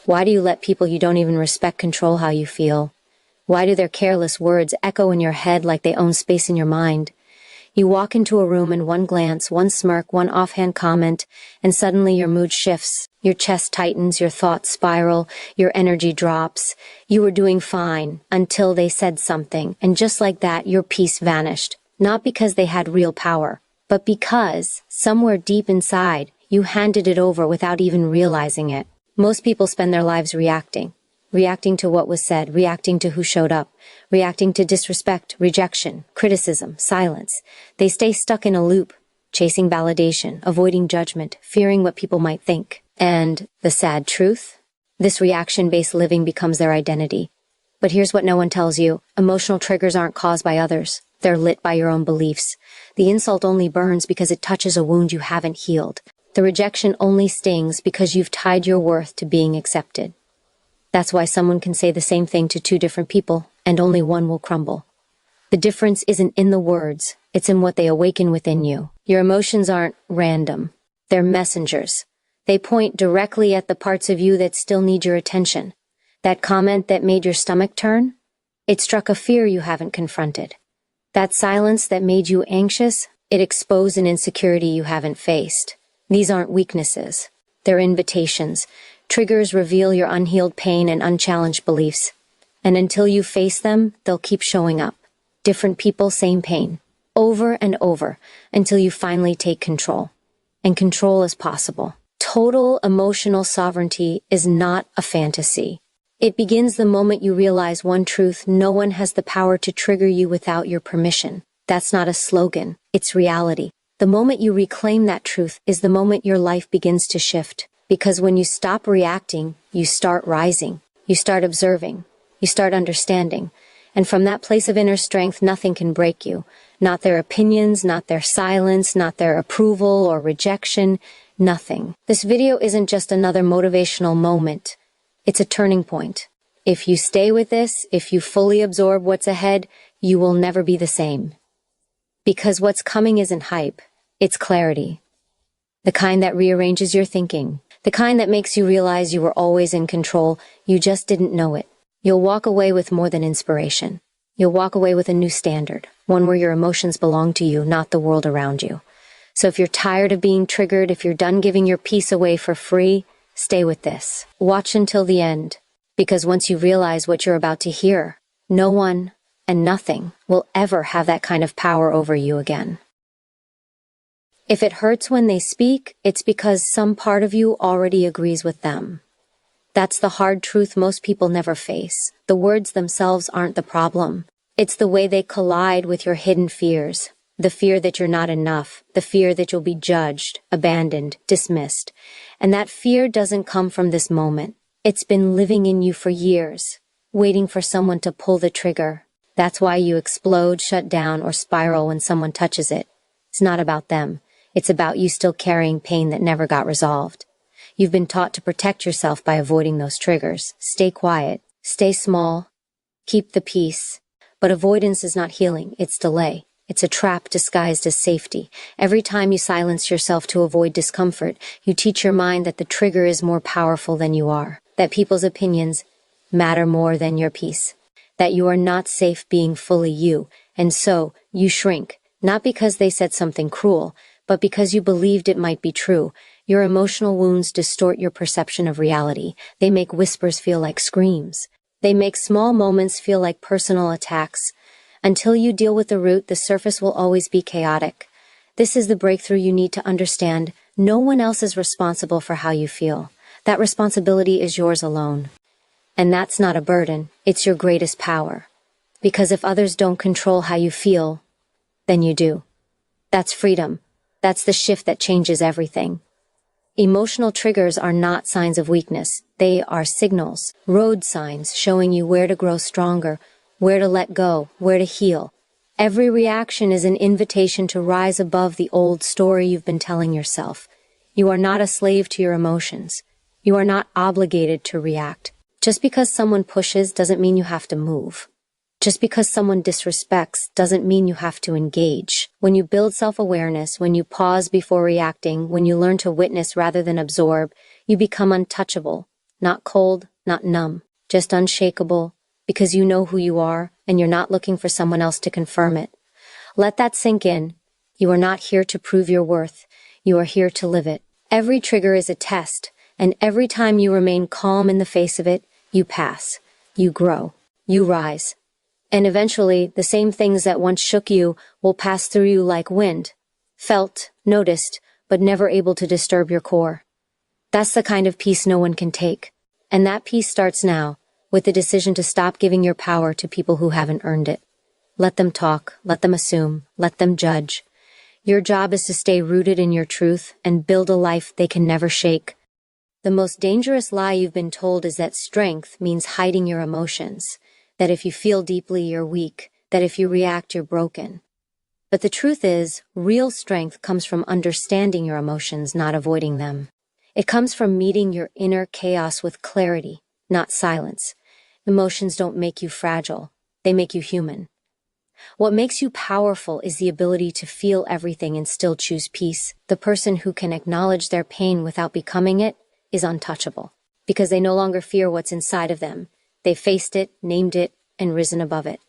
Why do you let people you don't even respect control how you feel? Why do their careless words echo in your head like they own space in your mind? You walk into a room and one glance, one smirk, one offhand comment, and suddenly your mood shifts. Your chest tightens, your thoughts spiral, your energy drops. You were doing fine until they said something, and just like that, your peace vanished. Not because they had real power, but because, somewhere deep inside, you handed it over without even realizing it. Most people spend their lives reacting to what was said, reacting to who showed up, reacting to disrespect, rejection, criticism, silence. They stay stuck in a loop, chasing validation, avoiding judgment, fearing what people might think. And the sad truth? This reaction-based living becomes their identity. But here's what no one tells you. Emotional triggers aren't caused by others. They're lit by your own beliefs. The insult only burns because it touches a wound you haven't healed. The rejection only stings because you've tied your worth to being accepted. That's why someone can say the same thing to two different people, and only one will crumble. The difference isn't in the words, it's in what they awaken within you. Your emotions aren't random. They're messengers. They point directly at the parts of you that still need your attention. That comment that made your stomach turn? It struck a fear you haven't confronted. That silence that made you anxious? It exposed an insecurity you haven't faced. These aren't weaknesses. They're invitations. Triggers reveal your unhealed pain and unchallenged beliefs. And until you face them, they'll keep showing up. Different people, same pain. Over and over, until you finally take control. And control is possible. Total emotional sovereignty is not a fantasy. It begins the moment you realize one truth: no one has the power to trigger you without your permission. That's not a slogan, it's reality. The moment you reclaim that truth is the moment your life begins to shift. Because when you stop reacting, you start rising. You start observing. You start understanding. And from that place of inner strength, nothing can break you. Not their opinions, not their silence, not their approval or rejection. Nothing. This video isn't just another motivational moment. It's a turning point. If you stay with this, if you fully absorb what's ahead, you will never be the same. Because what's coming isn't hype. It's clarity. The kind that rearranges your thinking. The kind that makes you realize you were always in control, you just didn't know it. You'll walk away with more than inspiration. You'll walk away with a new standard, one where your emotions belong to you, not the world around you. So if you're tired of being triggered, if you're done giving your peace away for free, stay with this. Watch until the end, because once you realize what you're about to hear, no one and nothing will ever have that kind of power over you again. If it hurts when they speak, it's because some part of you already agrees with them. That's the hard truth most people never face. The words themselves aren't the problem. It's the way they collide with your hidden fears. The fear that you're not enough. The fear that you'll be judged, abandoned, dismissed. And that fear doesn't come from this moment. It's been living in you for years, waiting for someone to pull the trigger. That's why you explode, shut down, or spiral when someone touches it. It's not about them. It's about you still carrying pain that never got resolved. You've been taught to protect yourself by avoiding those triggers. Stay quiet. Stay small. Keep the peace. But avoidance is not healing. It's delay. It's a trap disguised as safety. Every time you silence yourself to avoid discomfort, you teach your mind that the trigger is more powerful than you are. That people's opinions matter more than your peace. That you are not safe being fully you. And so, you shrink. Not because they said something cruel, but because you believed it might be true. Your emotional wounds distort your perception of reality. They make whispers feel like screams. They make small moments feel like personal attacks. Until you deal with the root, the surface will always be chaotic. This is the breakthrough you need to understand. No one else is responsible for how you feel. That responsibility is yours alone. And that's not a burden. It's your greatest power. Because if others don't control how you feel, then you do. That's freedom. That's the shift that changes everything. Emotional triggers are not signs of weakness. They are signals, road signs showing you where to grow stronger, where to let go, where to heal. Every reaction is an invitation to rise above the old story you've been telling yourself. You are not a slave to your emotions. You are not obligated to react. Just because someone pushes doesn't mean you have to move. Just because someone disrespects doesn't mean you have to engage. When you build self-awareness, when you pause before reacting, when you learn to witness rather than absorb, you become untouchable. not cold, not numb, just unshakable, because you know who you are and you're not looking for someone else to confirm it. Let that sink in. You are not here to prove your worth. You are here to live it. Every trigger is a test, and every time you remain calm in the face of it, you pass, you grow, you rise. And eventually, the same things that once shook you will pass through you like wind, felt, noticed, but never able to disturb your core. That's the kind of peace no one can take. And that peace starts now, with the decision to stop giving your power to people who haven't earned it. Let them talk, let them assume, let them judge. Your job is to stay rooted in your truth and build a life they can never shake. The most dangerous lie you've been told is that strength means hiding your emotions, that if you feel deeply, you're weak, that if you react, you're broken. But the truth is, real strength comes from understanding your emotions, not avoiding them. It comes from meeting your inner chaos with clarity, not silence. Emotions don't make you fragile, they make you human. What makes you powerful is the ability to feel everything and still choose peace. The person who can acknowledge their pain without becoming it is untouchable, because they no longer fear what's inside of them. They've faced it, named it, and risen above it.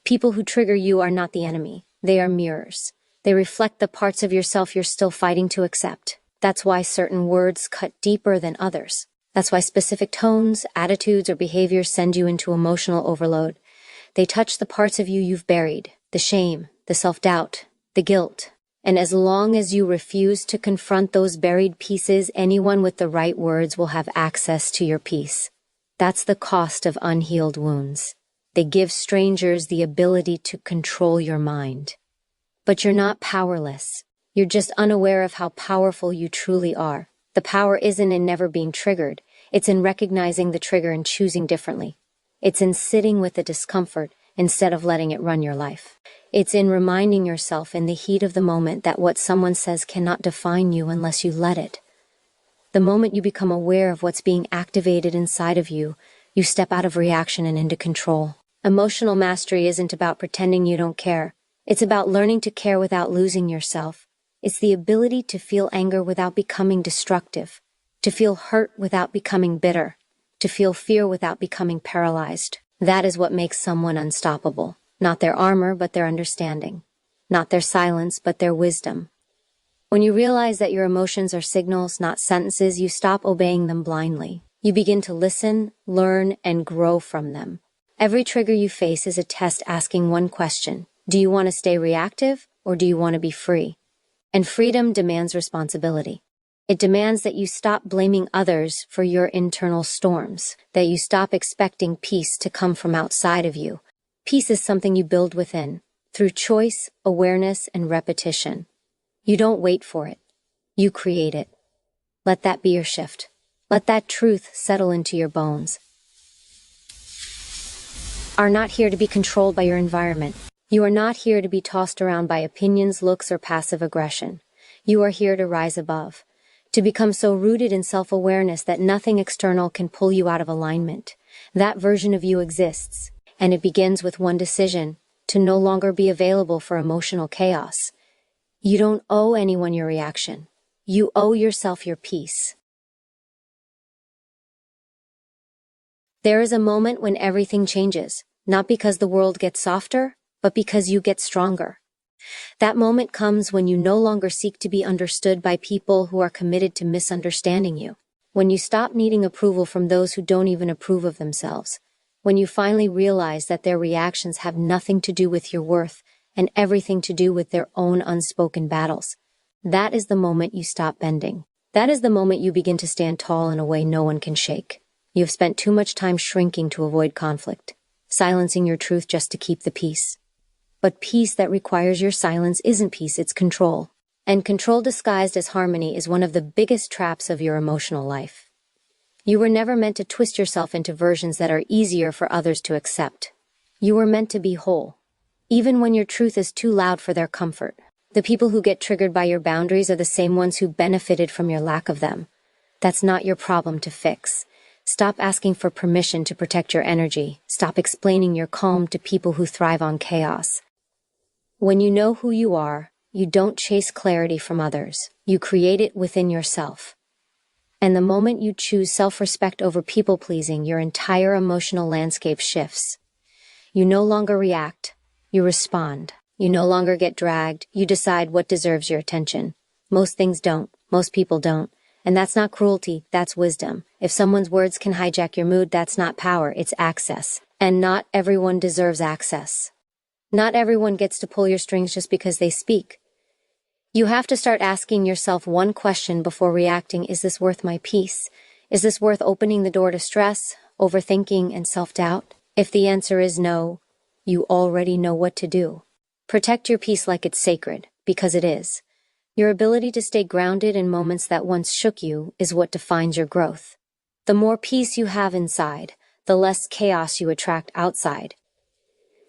People who trigger you are not the enemy. They are mirrors. They reflect the parts of yourself you're still fighting to accept. That's why certain words cut deeper than others. That's why specific tones, attitudes, or behaviors send you into emotional overload. They touch the parts of you you've buried, the shame, the self-doubt, the guilt. And as long as you refuse to confront those buried pieces, anyone with the right words will have access to your peace. That's the cost of unhealed wounds. They give strangers the ability to control your mind. But you're not powerless. You're just unaware of how powerful you truly are. The power isn't in never being triggered. It's in recognizing the trigger and choosing differently. It's in sitting with the discomfort instead of letting it run your life. It's in reminding yourself in the heat of the moment that what someone says cannot define you unless you let it. The moment you become aware of what's being activated inside of you, you step out of reaction and into control. Emotional mastery isn't about pretending you don't care. It's about learning to care without losing yourself. It's the ability to feel anger without becoming destructive, to feel hurt without becoming bitter, to feel fear without becoming paralyzed. That is what makes someone unstoppable. Not their armor, but their understanding. Not their silence, but their wisdom. When you realize that your emotions are signals, not sentences, you stop obeying them blindly. You begin to listen, learn, and grow from them. Every trigger you face is a test asking one question. Do you want to stay reactive, or do you want to be free? And freedom demands responsibility. It demands that you stop blaming others for your internal storms, that you stop expecting peace to come from outside of you. Peace is something you build within, through choice, awareness, and repetition. You don't wait for it. You create it. Let that be your shift. Let that truth settle into your bones. You are not here to be controlled by your environment. You are not here to be tossed around by opinions, looks, or passive aggression. You are here to rise above, to become so rooted in self-awareness that nothing external can pull you out of alignment. That version of you exists, and it begins with one decision: to no longer be available for emotional chaos. You don't owe anyone your reaction. You owe yourself your peace. There is a moment when everything changes, not because the world gets softer, but because you get stronger. That moment comes when you no longer seek to be understood by people who are committed to misunderstanding you. When you stop needing approval from those who don't even approve of themselves. When you finally realize that their reactions have nothing to do with your worth and everything to do with their own unspoken battles. That is the moment you stop bending. That is the moment you begin to stand tall in a way no one can shake. You have spent too much time shrinking to avoid conflict, silencing your truth just to keep the peace. But peace that requires your silence isn't peace, it's control. And control disguised as harmony is one of the biggest traps of your emotional life. You were never meant to twist yourself into versions that are easier for others to accept. You were meant to be whole, even when your truth is too loud for their comfort. The people who get triggered by your boundaries are the same ones who benefited from your lack of them. That's not your problem to fix. Stop asking for permission to protect your energy. Stop explaining your calm to people who thrive on chaos. When you know who you are, you don't chase clarity from others. You create it within yourself. And the moment you choose self-respect over people-pleasing, your entire emotional landscape shifts. You no longer react, you respond. You no longer get dragged, you decide what deserves your attention. Most things don't, most people don't. And that's not cruelty, that's wisdom. If someone's words can hijack your mood, that's not power, it's access. And not everyone deserves access. Not everyone gets to pull your strings just because they speak. You have to start asking yourself one question before reacting: is this worth my peace? Is this worth opening the door to stress, overthinking, and self-doubt? If the answer is no, you already know what to do. Protect your peace like it's sacred, because it is. Your ability to stay grounded in moments that once shook you is what defines your growth. The more peace you have inside, the less chaos you attract outside.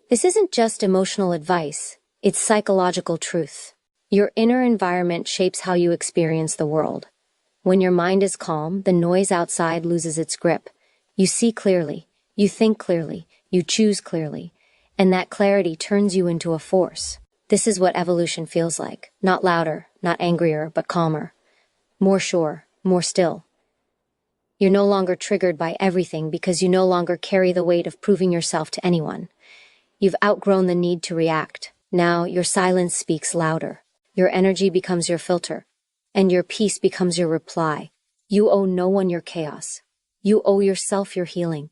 This isn't just emotional advice, it's psychological truth. Your inner environment shapes how you experience the world. When your mind is calm, the noise outside loses its grip. You see clearly, you think clearly, you choose clearly, and that clarity turns you into a force. This is what evolution feels like. Not louder, not angrier, but calmer. More sure, more still. You're no longer triggered by everything because you no longer carry the weight of proving yourself to anyone. You've outgrown the need to react. Now your silence speaks louder. Your energy becomes your filter, and your peace becomes your reply. You owe no one your chaos. You owe yourself your healing.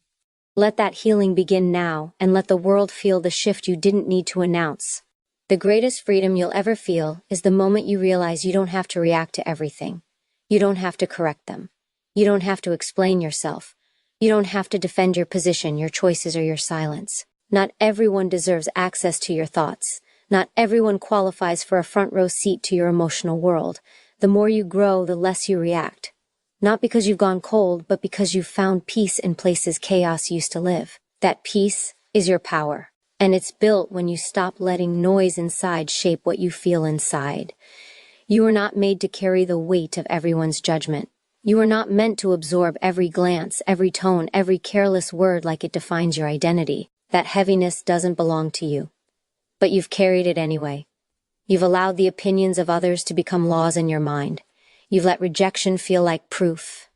Let that healing begin now, and let the world feel the shift you didn't need to announce. The greatest freedom you'll ever feel is the moment you realize you don't have to react to everything. You don't have to correct them. You don't have to explain yourself. You don't have to defend your position, your choices, or your silence. Not everyone deserves access to your thoughts. Not everyone qualifies for a front row seat to your emotional world. The more you grow, the less you react. Not because you've gone cold, but because you've found peace in places chaos used to live. That peace is your power. And it's built when you stop letting noise inside shape what you feel inside. You are not made to carry the weight of everyone's judgment. You are not meant to absorb every glance, every tone, every careless word like it defines your identity. That heaviness doesn't belong to you. But you've carried it anyway. You've allowed the opinions of others to become laws in your mind. You've let rejection feel like proof.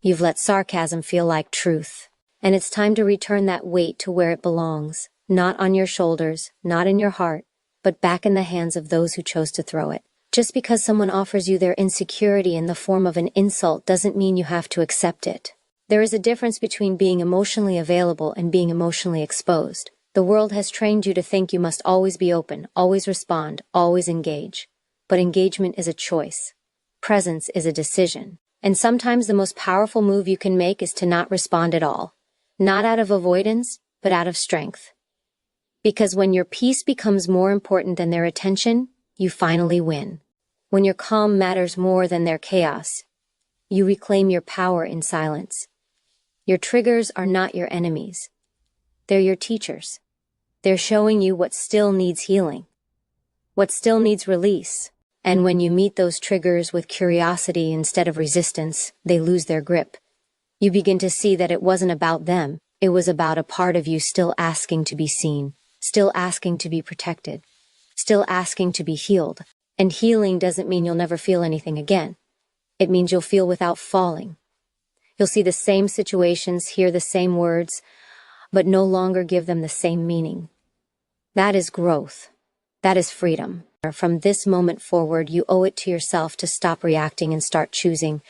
You've let sarcasm feel like truth. And it's time to return that weight to where it belongs. Not on your shoulders, not in your heart, but back in the hands of those who chose to throw it. Just because someone offers you their insecurity in the form of an insult doesn't mean you have to accept it. There is a difference between being emotionally available and being emotionally exposed. The world has trained you to think you must always be open, always respond, always engage. But engagement is a choice. Presence is a decision. And sometimes the most powerful move you can make is to not respond at all. Not out of avoidance, but out of strength. Because when your peace becomes more important than their attention, you finally win. When your calm matters more than their chaos, you reclaim your power in silence. Your triggers are not your enemies. They're your teachers. They're showing you what still needs healing, what still needs release. And when you meet those triggers with curiosity instead of resistance, they lose their grip. You begin to see that it wasn't about them. It was about a part of you still asking to be seen, still asking to be protected, still asking to be healed. And healing doesn't mean you'll never feel anything again. It means you'll feel without falling. You'll see the same situations, hear the same words, but no longer give them the same meaning. That is growth. That is freedom. From this moment forward, you owe it to yourself to stop reacting and start choosing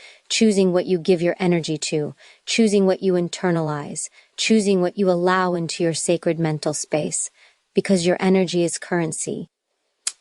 what you give your energy to, choosing what you internalize, choosing what you allow into your sacred mental space, because your energy is currency.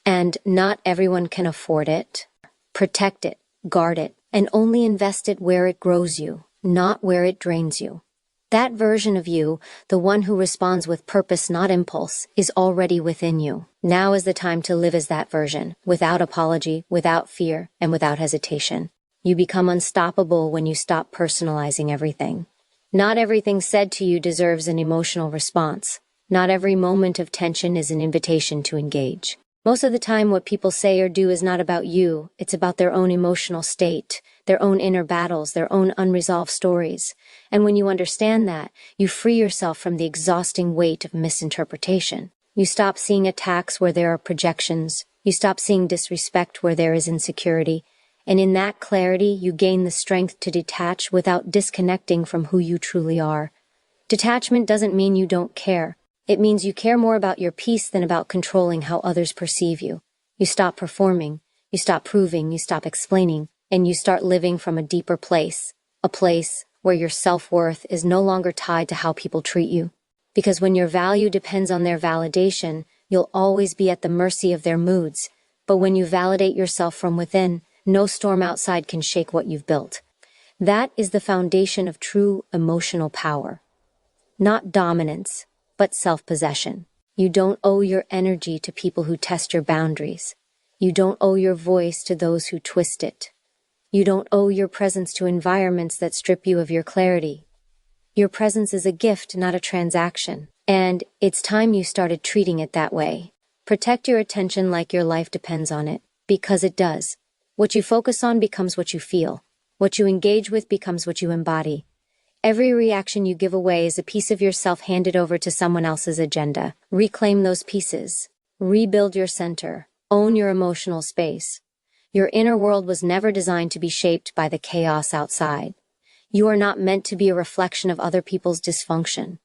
And not everyone can afford it. Protect it, guard it, and only invest it where it grows you, not where it drains you. That version of you, the one who responds with purpose, not impulse, is already within you. Now is the time to live as that version, without apology, without fear, and without hesitation. You become unstoppable when you stop personalizing everything. Not everything said to you deserves an emotional response. Not every moment of tension is an invitation to engage. Most of the time, what people say or do is not about you. It's about their own emotional state, their own inner battles, their own unresolved stories. And when you understand that, you free yourself from the exhausting weight of misinterpretation. You stop seeing attacks where there are projections. You stop seeing disrespect where there is insecurity. And in that clarity, you gain the strength to detach without disconnecting from who you truly are. Detachment doesn't mean you don't care. It means you care more about your peace than about controlling how others perceive you. You stop performing, you stop proving, you stop explaining, and you start living from a deeper place. A place where your self-worth is no longer tied to how people treat you. Because when your value depends on their validation, you'll always be at the mercy of their moods. But when you validate yourself from within, no storm outside can shake what you've built. That is the foundation of true emotional power. Not dominance, but self-possession. You don't owe your energy to people who test your boundaries. You don't owe your voice to those who twist it. You don't owe your presence to environments that strip you of your clarity. Your presence is a gift, not a transaction. And it's time you started treating it that way. Protect your attention like your life depends on it, because it does. What you focus on becomes what you feel. What you engage with becomes what you embody. Every reaction you give away is a piece of yourself handed over to someone else's agenda. Reclaim those pieces. Rebuild your center. Own your emotional space. Your inner world was never designed to be shaped by the chaos outside. You are not meant to be a reflection of other people's dysfunction.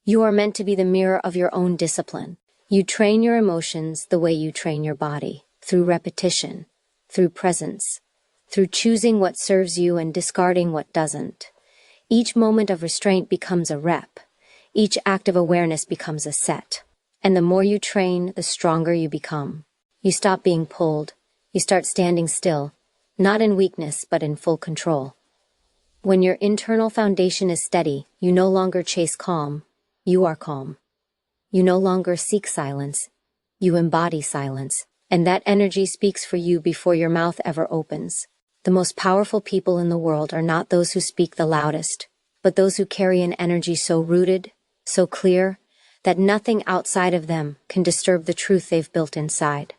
You are meant to be the mirror of your own discipline. You train your emotions the way you train your body, through repetition, through presence, through choosing what serves you and discarding what doesn't. Each moment of restraint becomes a rep. Each act of awareness becomes a set. And the more you train, the stronger you become. You stop being pulled. You start standing still, not in weakness, but in full control. When your internal foundation is steady, you no longer chase calm. You are calm. You no longer seek silence. You embody silence. And that energy speaks for you before your mouth ever opens. The most powerful people in the world are not those who speak the loudest, but those who carry an energy so rooted, so clear, that nothing outside of them can disturb the truth they've built inside.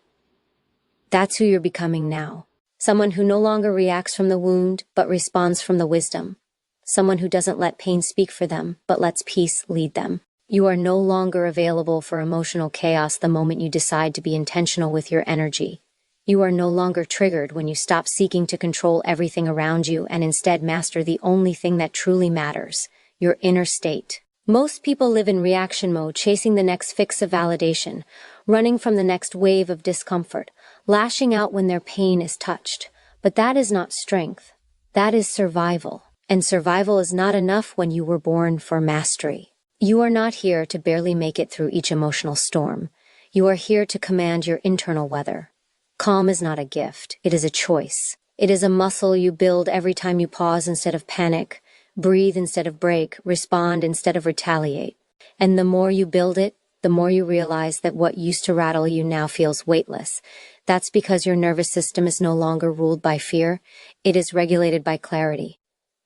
That's who you're becoming now. Someone who no longer reacts from the wound, but responds from the wisdom. Someone who doesn't let pain speak for them, but lets peace lead them. You are no longer available for emotional chaos the moment you decide to be intentional with your energy. You are no longer triggered when you stop seeking to control everything around you and instead master the only thing that truly matters, your inner state. Most people live in reaction mode, chasing the next fix of validation, running from the next wave of discomfort, lashing out when their pain is touched. But that is not strength. That is survival. And survival is not enough when you were born for mastery. You are not here to barely make it through each emotional storm. You are here to command your internal weather. Calm is not a gift. It is a choice. It is a muscle you build every time you pause instead of panic, breathe instead of break, respond instead of retaliate. And the more you build it, the more you realize that what used to rattle you now feels weightless. That's because your nervous system is no longer ruled by fear. It is regulated by clarity.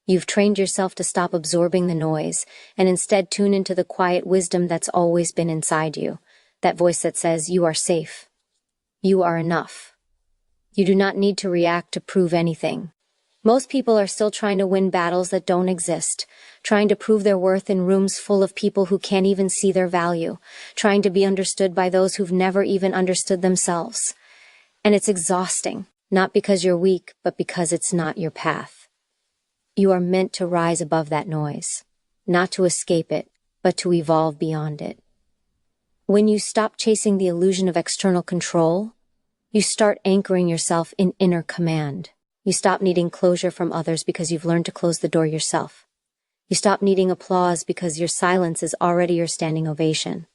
You've trained yourself to stop absorbing the noise and instead tune into the quiet wisdom that's always been inside you. That voice that says, you are safe. You are enough. You do not need to react to prove anything. Most people are still trying to win battles that don't exist, trying to prove their worth in rooms full of people who can't even see their value, trying to be understood by those who've never even understood themselves. And it's exhausting, not because you're weak, but because it's not your path. You are meant to rise above that noise, not to escape it, but to evolve beyond it. When you stop chasing the illusion of external control, you start anchoring yourself in inner command. You stop needing closure from others because you've learned to close the door yourself. You stop needing applause because your silence is already your standing ovation.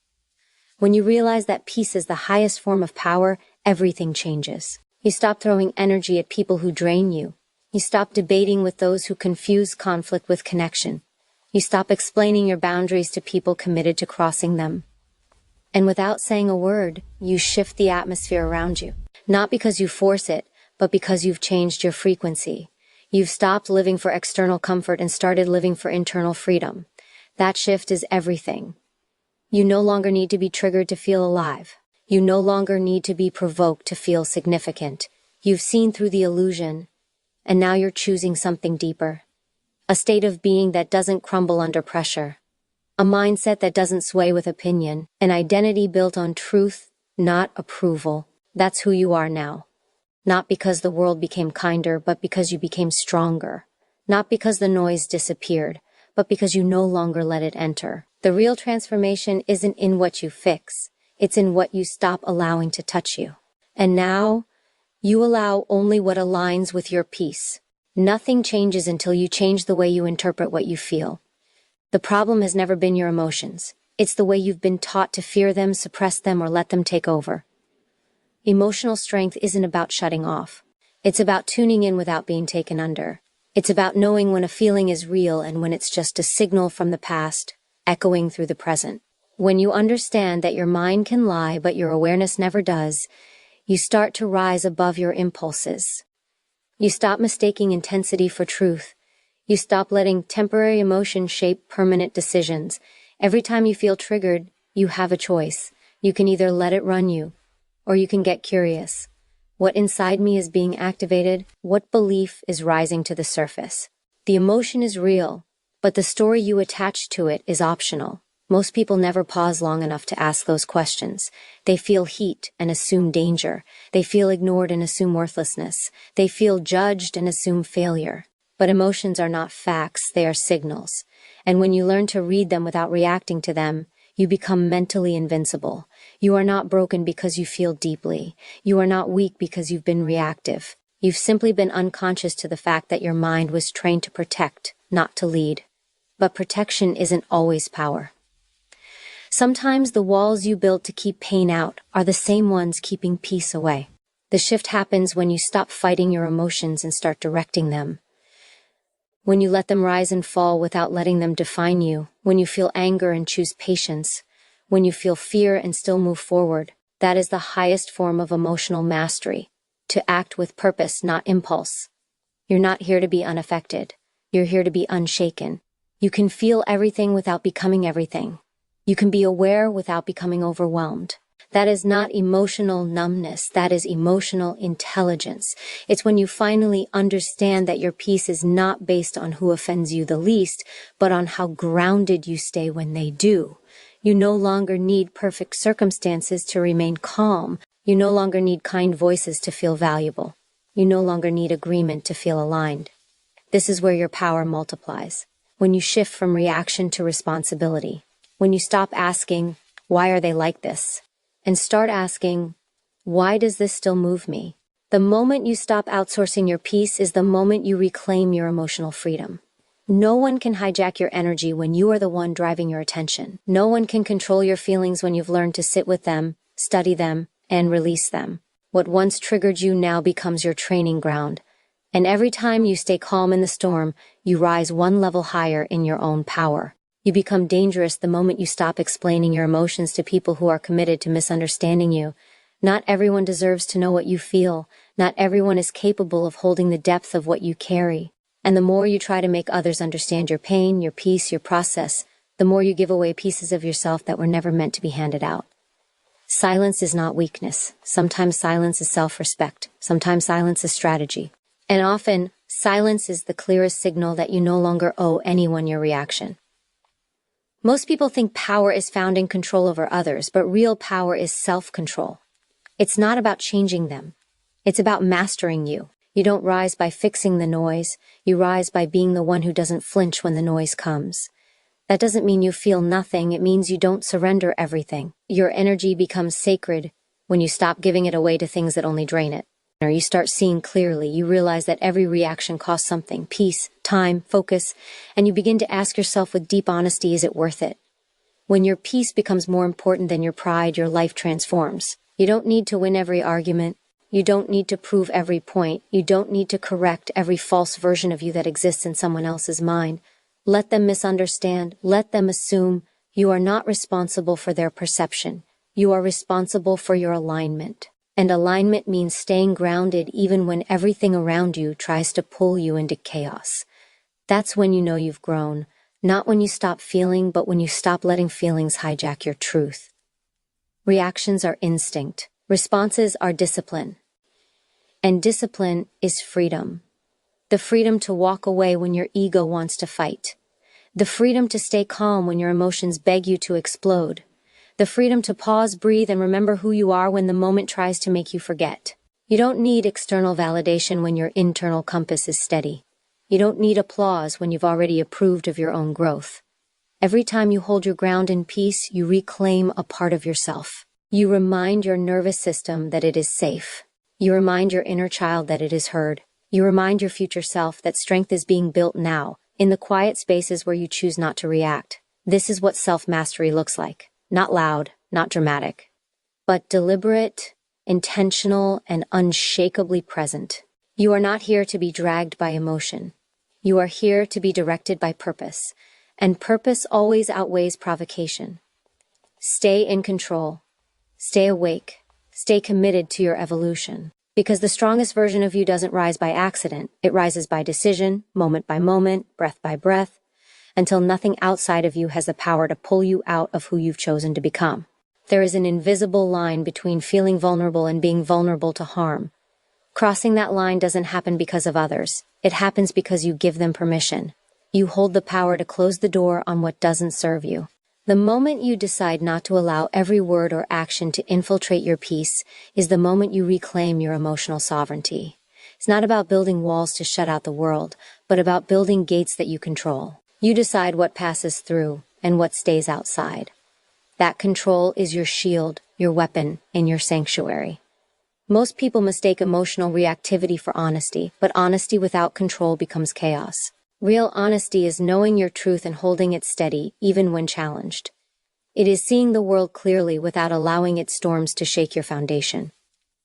When you realize that peace is the highest form of power, everything changes. You stop throwing energy at people who drain you. You stop debating with those who confuse conflict with connection. You stop explaining your boundaries to people committed to crossing them. And without saying a word, you shift the atmosphere around you. Not because you force it, but because you've changed your frequency. You've stopped living for external comfort and started living for internal freedom. That shift is everything. You no longer need to be triggered to feel alive. You no longer need to be provoked to feel significant. You've seen through the illusion, and now you're choosing something deeper. A state of being that doesn't crumble under pressure. A mindset that doesn't sway with opinion. An identity built on truth, not approval. That's who you are now. Not because the world became kinder, but because you became stronger. Not because the noise disappeared, but because you no longer let it enter. The real transformation isn't in what you fix, it's in what you stop allowing to touch you. And now, you allow only what aligns with your peace. Nothing changes until you change the way you interpret what you feel. The problem has never been your emotions. It's the way you've been taught to fear them, suppress them, or let them take over. Emotional strength isn't about shutting off. It's about tuning in without being taken under. It's about knowing when a feeling is real and when it's just a signal from the past, echoing through the present. When you understand that your mind can lie but your awareness never does, you start to rise above your impulses. You stop mistaking intensity for truth. You stop letting temporary emotion shape permanent decisions. Every time you feel triggered, you have a choice. You can either let it run you, or you can get curious. What inside me is being activated? What belief is rising to the surface? The emotion is real, but the story you attach to it is optional. Most people never pause long enough to ask those questions. They feel heat and assume danger. They feel ignored and assume worthlessness. They feel judged and assume failure. But emotions are not facts, they are signals. And when you learn to read them without reacting to them, you become mentally invincible. You are not broken because you feel deeply. You are not weak because you've been reactive. You've simply been unconscious to the fact that your mind was trained to protect, not to lead. But protection isn't always power. Sometimes the walls you built to keep pain out are the same ones keeping peace away. The shift happens when you stop fighting your emotions and start directing them. When you let them rise and fall without letting them define you, when you feel anger and choose patience, when you feel fear and still move forward, that is the highest form of emotional mastery, to act with purpose, not impulse. You're not here to be unaffected. You're here to be unshaken. You can feel everything without becoming everything. You can be aware without becoming overwhelmed. That is not emotional numbness, that is emotional intelligence. It's when you finally understand that your peace is not based on who offends you the least, but on how grounded you stay when they do. You no longer need perfect circumstances to remain calm. You no longer need kind voices to feel valuable. You no longer need agreement to feel aligned. This is where your power multiplies. When you shift from reaction to responsibility. When you stop asking, why are they like this? And start asking, why does this still move me? The moment you stop outsourcing your peace is the moment you reclaim your emotional freedom. No one can hijack your energy when you are the one driving your attention. No one can control your feelings when you've learned to sit with them, study them, and release them. What once triggered you now becomes your training ground. And every time you stay calm in the storm, you rise one level higher in your own power. You become dangerous the moment you stop explaining your emotions to people who are committed to misunderstanding you. Not everyone deserves to know what you feel. Not everyone is capable of holding the depth of what you carry. And the more you try to make others understand your pain, your peace, your process, the more you give away pieces of yourself that were never meant to be handed out. Silence is not weakness. Sometimes silence is self-respect. Sometimes silence is strategy. And often, silence is the clearest signal that you no longer owe anyone your reaction. Most people think power is found in control over others, but real power is self-control. It's not about changing them. It's about mastering you. You don't rise by fixing the noise. You rise by being the one who doesn't flinch when the noise comes. That doesn't mean you feel nothing. It means you don't surrender everything. Your energy becomes sacred when you stop giving it away to things that only drain it. Or you start seeing clearly. You realize that every reaction costs something: peace, time, focus, and you begin to ask yourself with deep honesty, is it worth it? When your peace becomes more important than your pride, your life transforms. You don't need to win every argument. You don't need to prove every point. You don't need to correct every false version of you that exists in someone else's mind. Let them misunderstand. Let them assume. You are not responsible for their perception. You are responsible for your alignment. And alignment means staying grounded even when everything around you tries to pull you into chaos. That's when you know you've grown. Not when you stop feeling, but when you stop letting feelings hijack your truth. Reactions are instinct. Responses are discipline. And discipline is freedom. The freedom to walk away when your ego wants to fight. The freedom to stay calm when your emotions beg you to explode. The freedom to pause, breathe, and remember who you are when the moment tries to make you forget. You don't need external validation when your internal compass is steady. You don't need applause when you've already approved of your own growth. Every time you hold your ground in peace, you reclaim a part of yourself. You remind your nervous system that it is safe. You remind your inner child that it is heard. You remind your future self that strength is being built now, in the quiet spaces where you choose not to react. This is what self-mastery looks like. Not loud, not dramatic, but deliberate, intentional, and unshakably present. You are not here to be dragged by emotion. You are here to be directed by purpose, and purpose always outweighs provocation. Stay in control. Stay awake. Stay committed to your evolution. Because the strongest version of you doesn't rise by accident. It rises by decision, moment by moment, breath by breath, until nothing outside of you has the power to pull you out of who you've chosen to become. There is an invisible line between feeling vulnerable and being vulnerable to harm. Crossing that line doesn't happen because of others. It happens because you give them permission. You hold the power to close the door on what doesn't serve you. The moment you decide not to allow every word or action to infiltrate your peace is the moment you reclaim your emotional sovereignty. It's not about building walls to shut out the world, but about building gates that you control. You decide what passes through and what stays outside. That control is your shield, your weapon, and your sanctuary. Most people mistake emotional reactivity for honesty, but honesty without control becomes chaos. Real honesty is knowing your truth and holding it steady, even when challenged. It is seeing the world clearly without allowing its storms to shake your foundation.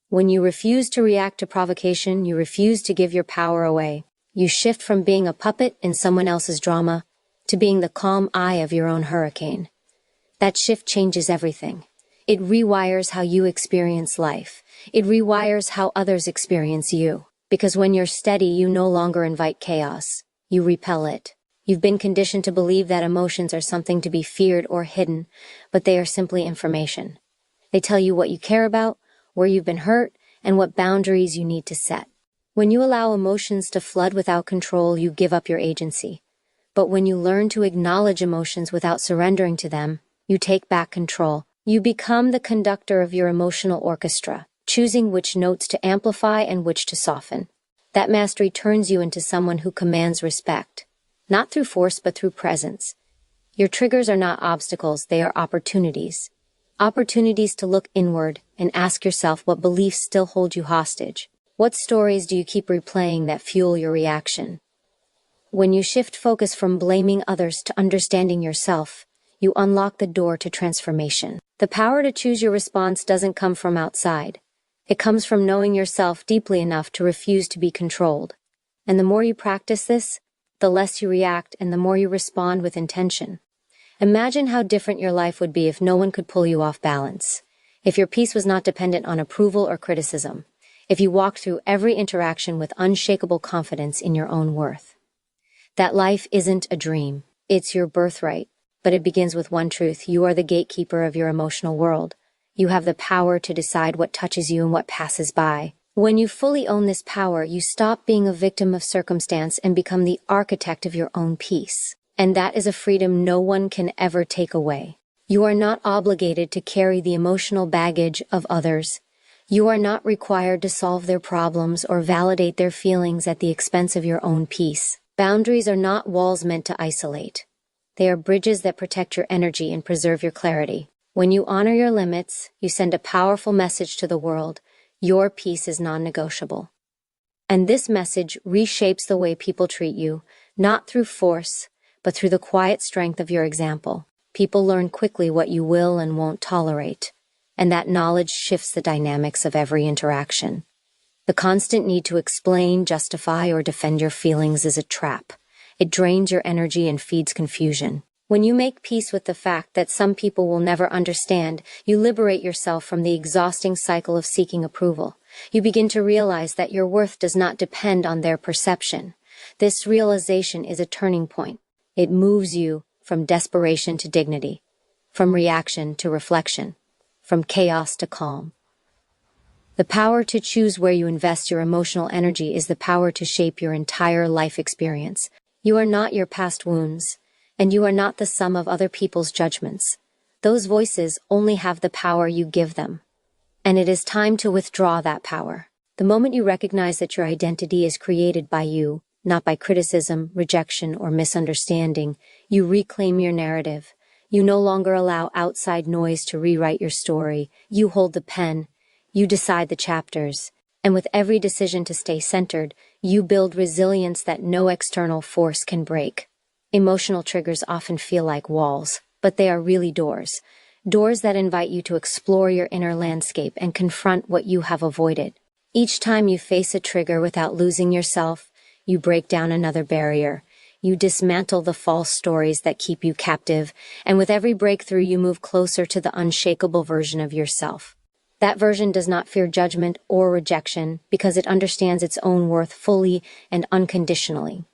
When you refuse to react to provocation, you refuse to give your power away. You shift from being a puppet in someone else's drama to being the calm eye of your own hurricane. That shift changes everything. It rewires how you experience life. It rewires how others experience you. Because when you're steady, you no longer invite chaos. You repel it. You've been conditioned to believe that emotions are something to be feared or hidden, but they are simply information. They tell you what you care about, where you've been hurt, and what boundaries you need to set. When you allow emotions to flood without control, you give up your agency. But when you learn to acknowledge emotions without surrendering to them, you take back control. You become the conductor of your emotional orchestra, choosing which notes to amplify and which to soften. That mastery turns you into someone who commands respect, not through force but through presence. Your triggers are not obstacles, they are opportunities. Opportunities to look inward and ask yourself what beliefs still hold you hostage. What stories do you keep replaying that fuel your reaction? When you shift focus from blaming others to understanding yourself, you unlock the door to transformation. The power to choose your response doesn't come from outside. It comes from knowing yourself deeply enough to refuse to be controlled. And the more you practice this, the less you react and the more you respond with intention. Imagine how different your life would be if no one could pull you off balance. If your peace was not dependent on approval or criticism. If you walked through every interaction with unshakable confidence in your own worth. That life isn't a dream. It's your birthright. But it begins with one truth. You are the gatekeeper of your emotional world. You have the power to decide what touches you and what passes by. When you fully own this power, you stop being a victim of circumstance and become the architect of your own peace. And that is a freedom no one can ever take away. You are not obligated to carry the emotional baggage of others. You are not required to solve their problems or validate their feelings at the expense of your own peace. Boundaries are not walls meant to isolate. They are bridges that protect your energy and preserve your clarity. When you honor your limits, you send a powerful message to the world. Your peace is non-negotiable. And this message reshapes the way people treat you, not through force, but through the quiet strength of your example. People learn quickly what you will and won't tolerate, and that knowledge shifts the dynamics of every interaction. The constant need to explain, justify, or defend your feelings is a trap. It drains your energy and feeds confusion. When you make peace with the fact that some people will never understand, you liberate yourself from the exhausting cycle of seeking approval. You begin to realize that your worth does not depend on their perception. This realization is a turning point. It moves you from desperation to dignity, from reaction to reflection, from chaos to calm. The power to choose where you invest your emotional energy is the power to shape your entire life experience. You are not your past wounds. And you are not the sum of other people's judgments. Those voices only have the power you give them. And it is time to withdraw that power. The moment you recognize that your identity is created by you, not by criticism, rejection, or misunderstanding, you reclaim your narrative. You no longer allow outside noise to rewrite your story. You hold the pen. You decide the chapters. And with every decision to stay centered, you build resilience that no external force can break. Emotional triggers often feel like walls, but they are really doors. Doors that invite you to explore your inner landscape and confront what you have avoided. Each time you face a trigger without losing yourself, you break down another barrier. You dismantle the false stories that keep you captive, and with every breakthrough you move closer to the unshakable version of yourself. That version does not fear judgment or rejection because it understands its own worth fully and unconditionally.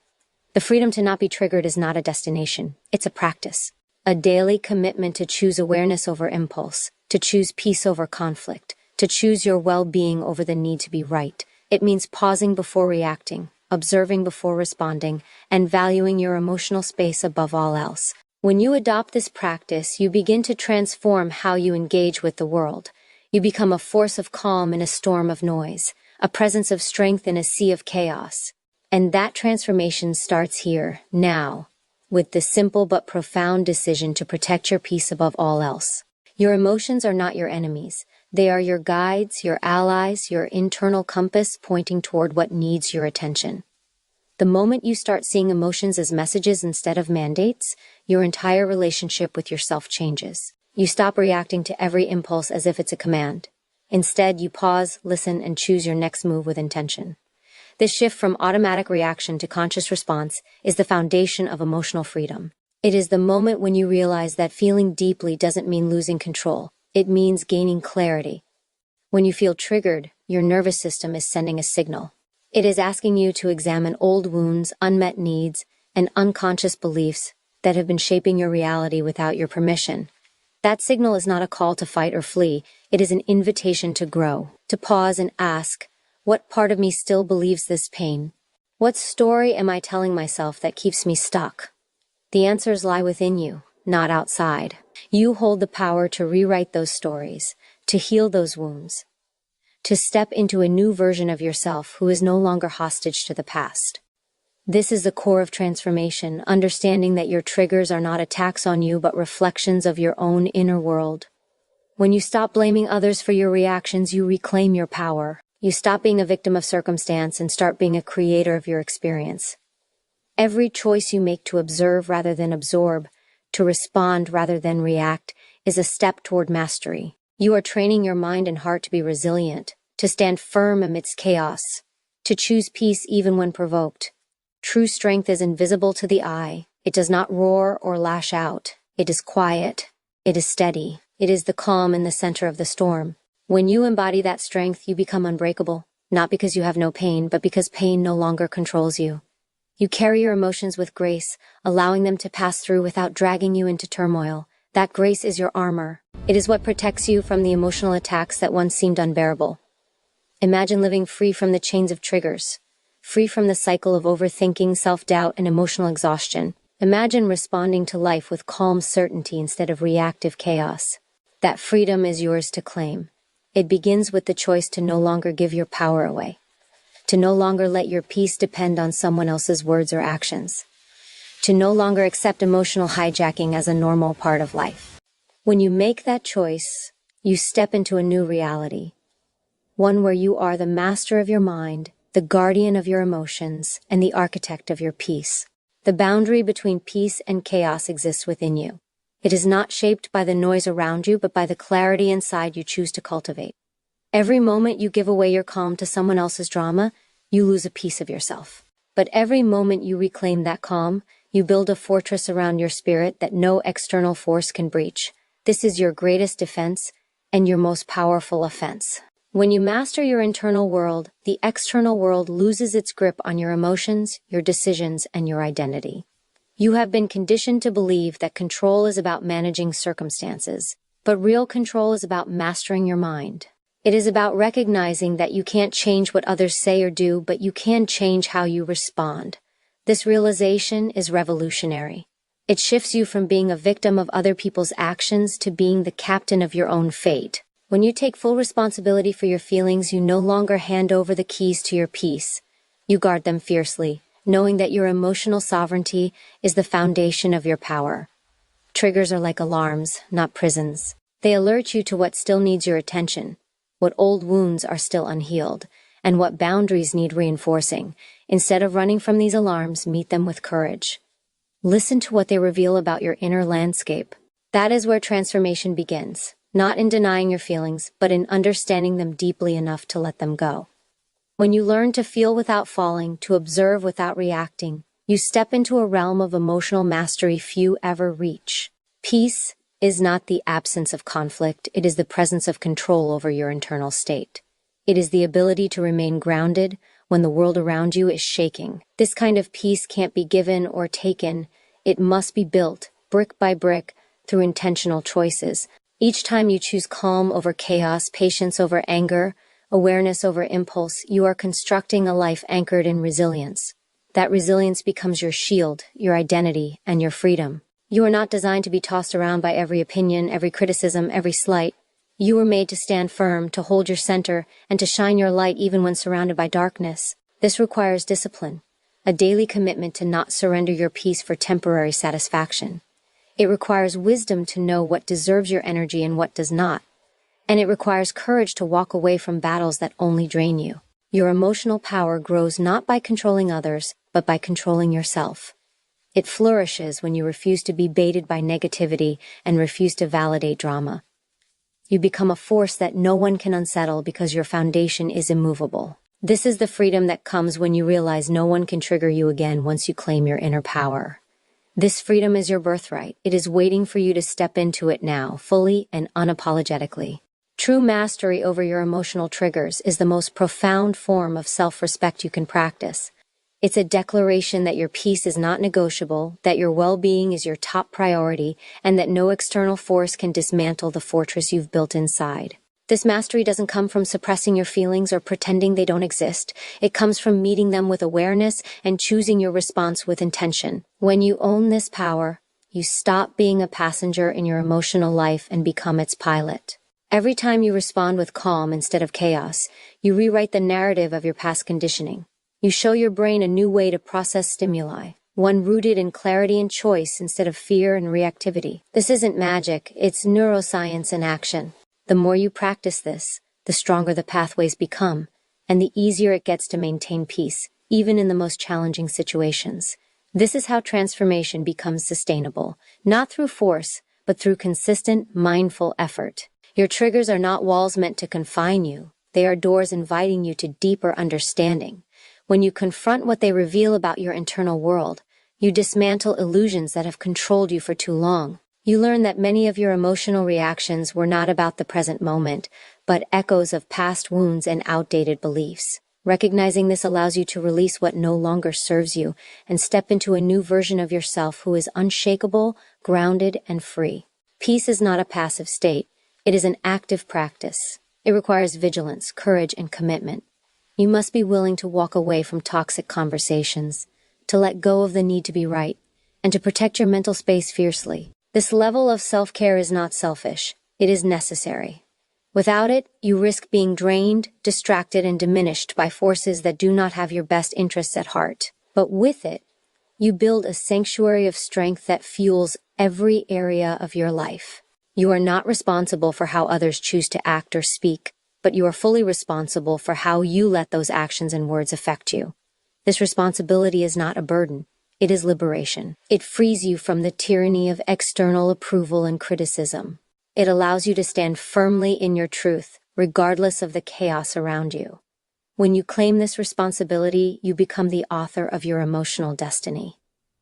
The freedom to not be triggered is not a destination, it's a practice. A daily commitment to choose awareness over impulse, to choose peace over conflict, to choose your well-being over the need to be right. It means pausing before reacting, observing before responding, and valuing your emotional space above all else. When you adopt this practice, you begin to transform how you engage with the world. You become a force of calm in a storm of noise, a presence of strength in a sea of chaos. And that transformation starts here, now, with the simple but profound decision to protect your peace above all else. Your emotions are not your enemies. They are your guides, your allies, your internal compass pointing toward what needs your attention. The moment you start seeing emotions as messages instead of mandates, your entire relationship with yourself changes. You stop reacting to every impulse as if it's a command. Instead, you pause, listen, and choose your next move with intention. This shift from automatic reaction to conscious response is the foundation of emotional freedom. It is the moment when you realize that feeling deeply doesn't mean losing control. It means gaining clarity. When you feel triggered, your nervous system is sending a signal. It is asking you to examine old wounds, unmet needs, and unconscious beliefs that have been shaping your reality without your permission. That signal is not a call to fight or flee. It is an invitation to grow, to pause and ask, what part of me still believes this pain? What story am I telling myself that keeps me stuck? The answers lie within you, not outside. You hold the power to rewrite those stories, to heal those wounds, to step into a new version of yourself who is no longer hostage to the past. This is the core of transformation, understanding that your triggers are not attacks on you but reflections of your own inner world. When you stop blaming others for your reactions, you reclaim your power. You stop being a victim of circumstance and start being a creator of your experience. Every choice you make to observe rather than absorb, to respond rather than react, is a step toward mastery. You are training your mind and heart to be resilient, to stand firm amidst chaos, to choose peace even when provoked. True strength is invisible to the eye. It does not roar or lash out. It is quiet. It is steady. It is the calm in the center of the storm. When you embody that strength, you become unbreakable, not because you have no pain, but because pain no longer controls you. You carry your emotions with grace, allowing them to pass through without dragging you into turmoil. That grace is your armor. It is what protects you from the emotional attacks that once seemed unbearable. Imagine living free from the chains of triggers, free from the cycle of overthinking, self-doubt, and emotional exhaustion. Imagine responding to life with calm certainty instead of reactive chaos. That freedom is yours to claim. It begins with the choice to no longer give your power away, to no longer let your peace depend on someone else's words or actions, to no longer accept emotional hijacking as a normal part of life. When you make that choice, you step into a new reality, one where you are the master of your mind, the guardian of your emotions, and the architect of your peace. The boundary between peace and chaos exists within you. It is not shaped by the noise around you, but by the clarity inside you choose to cultivate. Every moment you give away your calm to someone else's drama, you lose a piece of yourself. But every moment you reclaim that calm, you build a fortress around your spirit that no external force can breach. This is your greatest defense and your most powerful offense. When you master your internal world, the external world loses its grip on your emotions, your decisions, and your identity. You have been conditioned to believe that control is about managing circumstances, but real control is about mastering your mind. It is about recognizing that you can't change what others say or do, but you can change how you respond. This realization is revolutionary. It shifts you from being a victim of other people's actions to being the captain of your own fate. When you take full responsibility for your feelings, you no longer hand over the keys to your peace. You guard them fiercely, knowing that your emotional sovereignty is the foundation of your power. Triggers are like alarms, not prisons. They alert you to what still needs your attention, what old wounds are still unhealed, and what boundaries need reinforcing. Instead of running from these alarms, meet them with courage. Listen to what they reveal about your inner landscape. That is where transformation begins, not in denying your feelings, but in understanding them deeply enough to let them go. When you learn to feel without falling, to observe without reacting, you step into a realm of emotional mastery few ever reach. Peace is not the absence of conflict, it is the presence of control over your internal state. It is the ability to remain grounded when the world around you is shaking. This kind of peace can't be given or taken, it must be built, brick by brick, through intentional choices. Each time you choose calm over chaos, patience over anger, awareness over impulse, you are constructing a life anchored in resilience. That resilience becomes your shield, your identity, and your freedom. You are not designed to be tossed around by every opinion, every criticism, every slight. You were made to stand firm, to hold your center, and to shine your light even when surrounded by darkness. This requires discipline, a daily commitment to not surrender your peace for temporary satisfaction. It requires wisdom to know what deserves your energy and what does not. And it requires courage to walk away from battles that only drain you. Your emotional power grows not by controlling others, but by controlling yourself. It flourishes when you refuse to be baited by negativity and refuse to validate drama. You become a force that no one can unsettle because your foundation is immovable. This is the freedom that comes when you realize no one can trigger you again once you claim your inner power. This freedom is your birthright. It is waiting for you to step into it now, fully and unapologetically. True mastery over your emotional triggers is the most profound form of self-respect you can practice. It's a declaration that your peace is not negotiable, that your well-being is your top priority, and that no external force can dismantle the fortress you've built inside. This mastery doesn't come from suppressing your feelings or pretending they don't exist. It comes from meeting them with awareness and choosing your response with intention. When you own this power, you stop being a passenger in your emotional life and become its pilot. Every time you respond with calm instead of chaos, you rewrite the narrative of your past conditioning. You show your brain a new way to process stimuli, one rooted in clarity and choice instead of fear and reactivity. This isn't magic, it's neuroscience in action. The more you practice this, the stronger the pathways become, and the easier it gets to maintain peace, even in the most challenging situations. This is how transformation becomes sustainable, not through force, but through consistent, mindful effort. Your triggers are not walls meant to confine you. They are doors inviting you to deeper understanding. When you confront what they reveal about your internal world, you dismantle illusions that have controlled you for too long. You learn that many of your emotional reactions were not about the present moment, but echoes of past wounds and outdated beliefs. Recognizing this allows you to release what no longer serves you and step into a new version of yourself who is unshakable, grounded, and free. Peace is not a passive state. It is an active practice. It requires vigilance, courage, and commitment. You must be willing to walk away from toxic conversations, to let go of the need to be right, and to protect your mental space fiercely. This level of self-care is not selfish. It is necessary. Without it, you risk being drained, distracted, and diminished by forces that do not have your best interests at heart. But with it, you build a sanctuary of strength that fuels every area of your life. You are not responsible for how others choose to act or speak, but you are fully responsible for how you let those actions and words affect you. This responsibility is not a burden. It is liberation. It frees you from the tyranny of external approval and criticism. It allows you to stand firmly in your truth, regardless of the chaos around you. When you claim this responsibility, you become the author of your emotional destiny.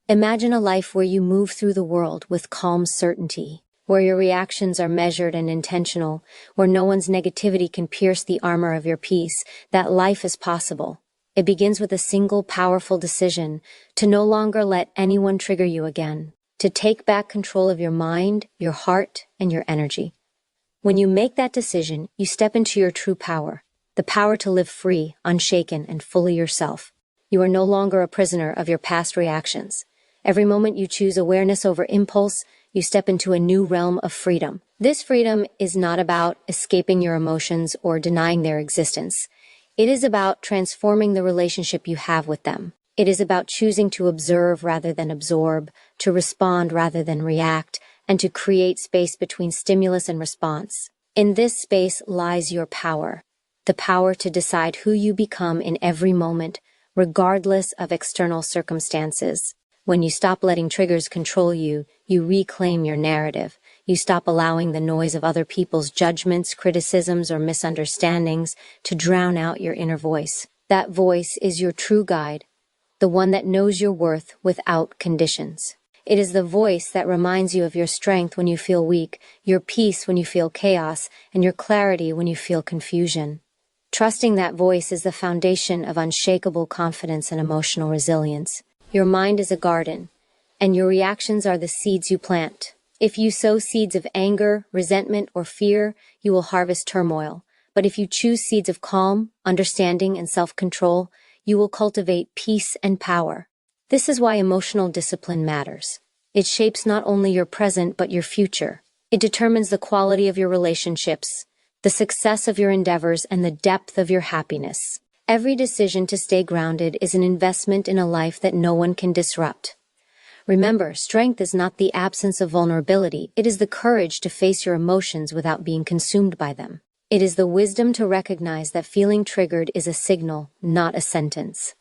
Imagine a life where you move through the world with calm certainty, where your reactions are measured and intentional, where no one's negativity can pierce the armor of your peace. That life is possible. It begins with a single powerful decision to no longer let anyone trigger you again, to take back control of your mind, your heart, and your energy. When you make that decision, you step into your true power, the power to live free, unshaken, and fully yourself. You are no longer a prisoner of your past reactions. Every moment you choose awareness over impulse, you step into a new realm of freedom. This freedom is not about escaping your emotions or denying their existence. It is about transforming the relationship you have with them. It is about choosing to observe rather than absorb, to respond rather than react, and to create space between stimulus and response. In this space lies your power, the power to decide who you become in every moment, regardless of external circumstances. When you stop letting triggers control you, you reclaim your narrative. You stop allowing the noise of other people's judgments, criticisms, or misunderstandings to drown out your inner voice. That voice is your true guide, the one that knows your worth without conditions. It is the voice that reminds you of your strength when you feel weak, your peace when you feel chaos, and your clarity when you feel confusion. Trusting that voice is the foundation of unshakable confidence and emotional resilience. Your mind is a garden, and your reactions are the seeds you plant. If you sow seeds of anger, resentment, or fear, you will harvest turmoil. But if you choose seeds of calm, understanding, and self-control, you will cultivate peace and power. This is why emotional discipline matters. It shapes not only your present but your future. It determines the quality of your relationships, the success of your endeavors, and the depth of your happiness. Every decision to stay grounded is an investment in a life that no one can disrupt. Remember, strength is not the absence of vulnerability. It is the courage to face your emotions without being consumed by them. It is the wisdom to recognize that feeling triggered is a signal, not a sentence.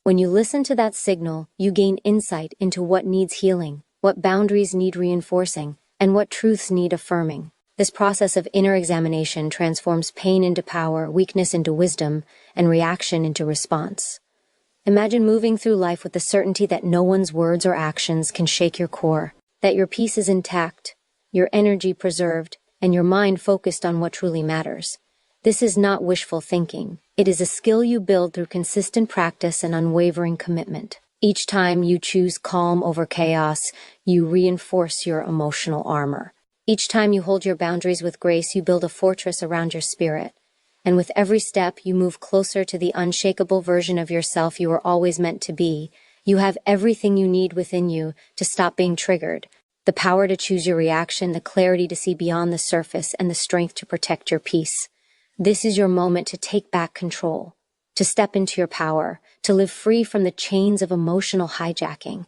When you listen to that signal, you gain insight into what needs healing, what boundaries need reinforcing, and what truths need affirming. This process of inner examination transforms pain into power, weakness into wisdom, and reaction into response. Imagine moving through life with the certainty that no one's words or actions can shake your core, that your peace is intact, your energy preserved, and your mind focused on what truly matters. This is not wishful thinking. It is a skill you build through consistent practice and unwavering commitment. Each time you choose calm over chaos, you reinforce your emotional armor. Each time you hold your boundaries with grace, you build a fortress around your spirit. And with every step, you move closer to the unshakable version of yourself you were always meant to be. You have everything you need within you to stop being triggered. The power to choose your reaction, the clarity to see beyond the surface, and the strength to protect your peace. This is your moment to take back control, to step into your power, to live free from the chains of emotional hijacking.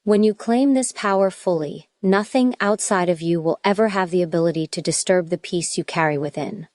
When you claim this power fully, nothing outside of you will ever have the ability to disturb the peace you carry within.